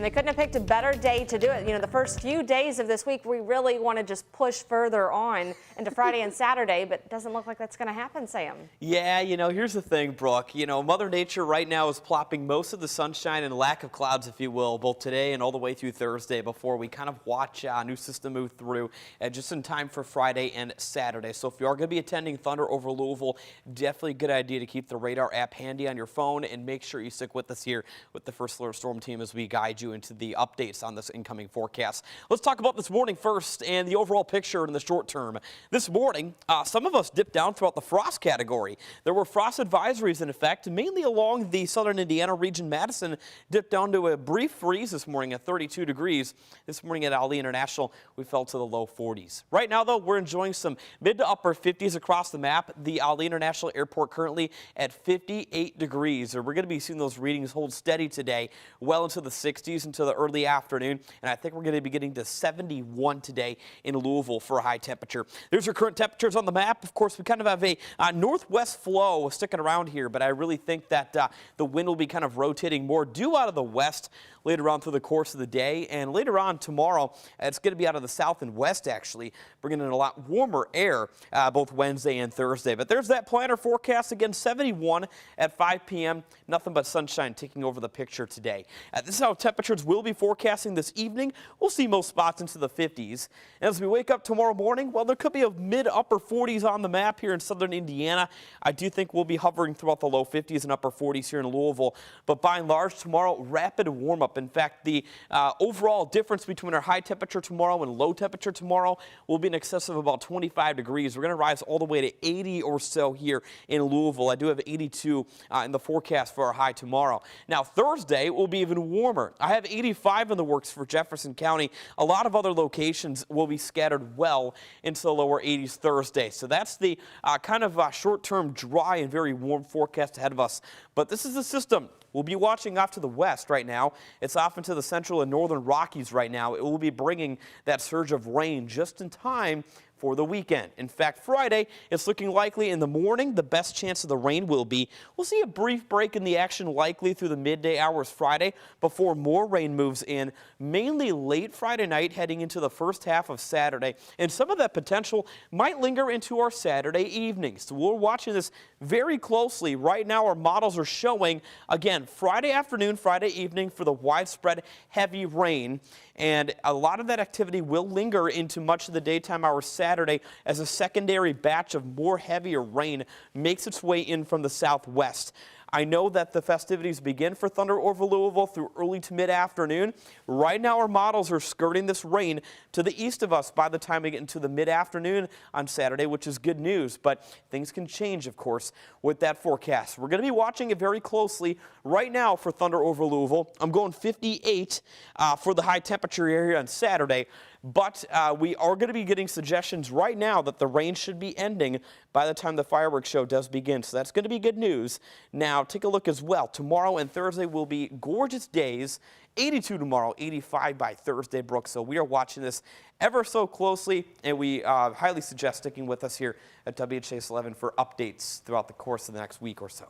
and they couldn't have picked a better day to do it. You know, the first few days of this week, we really want to just push further on into Friday and Saturday, but it doesn't look like that's going to happen, Sam. Yeah, here's the thing, Brooke. Mother Nature right now is plopping most of the sunshine and lack of clouds, if you will, both today and all the way through Thursday before we kind of watch a new system move through just in time for Friday and Saturday. So if you are going to be attending Thunder over Louisville, definitely a good idea to keep the radar app handy on your phone and make sure you stick with us here with the First Alert Storm Team as we guide you into the updates on this incoming forecast. Let's talk about this morning first and the overall picture in the short term. This morning, some of us dipped down throughout the frost category. There were frost advisories in effect, mainly along the southern Indiana region. Madison dipped down to a brief freeze this morning at 32 degrees. This morning at Ali International, we fell to the low 40s. Right now, though, we're enjoying some mid to upper 50s across the map. The Ali International Airport currently at 58 degrees. We're going to be seeing those readings hold steady today, well into the 60s until the early afternoon, and I think we're going to be getting to 71 today in Louisville for a high temperature. There's your current temperatures on the map. Of course, we kind of have a northwest flow sticking around here, but I really think that the wind will be kind of rotating more due out of the west later on through the course of the day, and later on tomorrow, it's going to be out of the south and west, actually, bringing in a lot warmer air both Wednesday and Thursday. But there's that planner forecast again, 71 at 5 p.m. Nothing but sunshine taking over the picture today. This is how temperatures will be forecasting this evening. We'll see most spots into the 50s. And as we wake up tomorrow morning, well, there could be a mid-upper 40s on the map here in southern Indiana. I do think we'll be hovering throughout the low 50s and upper 40s here in Louisville. But by and large, tomorrow, rapid warm-up. In fact, the overall difference between our high temperature tomorrow and low temperature tomorrow will be in excess of about 25 degrees. We're going to rise all the way to 80 or so here in Louisville. I do have 82 in the forecast for our high tomorrow. Now, Thursday will be even warmer. I have 85 in the works for Jefferson County. A lot of other locations will be scattered well into the lower 80s Thursday. So that's the kind of short-term dry and very warm forecast ahead of us. But this is the system we'll be watching off to the west right now. It's off into the central and northern Rockies right now. It will be bringing that surge of rain just in time for the weekend. In fact, Friday, it's looking likely in the morning. The best chance of the rain will be. We'll see a brief break in the action likely through the midday hours Friday before more rain moves in, mainly late Friday night heading into the first half of Saturday. And some of that potential might linger into our Saturday evening. So we're watching this very closely. Right now, our models are showing, again, Friday afternoon, Friday evening for the widespread heavy rain. And a lot of that activity will linger into much of the daytime hours Saturday as a secondary batch of more heavier rain makes its way in from the southwest. I know that the festivities begin for Thunder over Louisville through early to mid-afternoon. Right now, our models are skirting this rain to the east of us by the time we get into the mid-afternoon on Saturday, which is good news. But things can change, of course, with that forecast. We're going to be watching it very closely right now for Thunder over Louisville. I'm going 58 for the high temperature area on Saturday. But we are going to be getting suggestions right now that the rain should be ending by the time the fireworks show does begin. So that's going to be good news. Now, take a look as well. Tomorrow and Thursday will be gorgeous days. 82 tomorrow, 85 by Thursday, Brooke. So we are watching this ever so closely, and we highly suggest sticking with us here at WHAS 11 for updates throughout the course of the next week or so.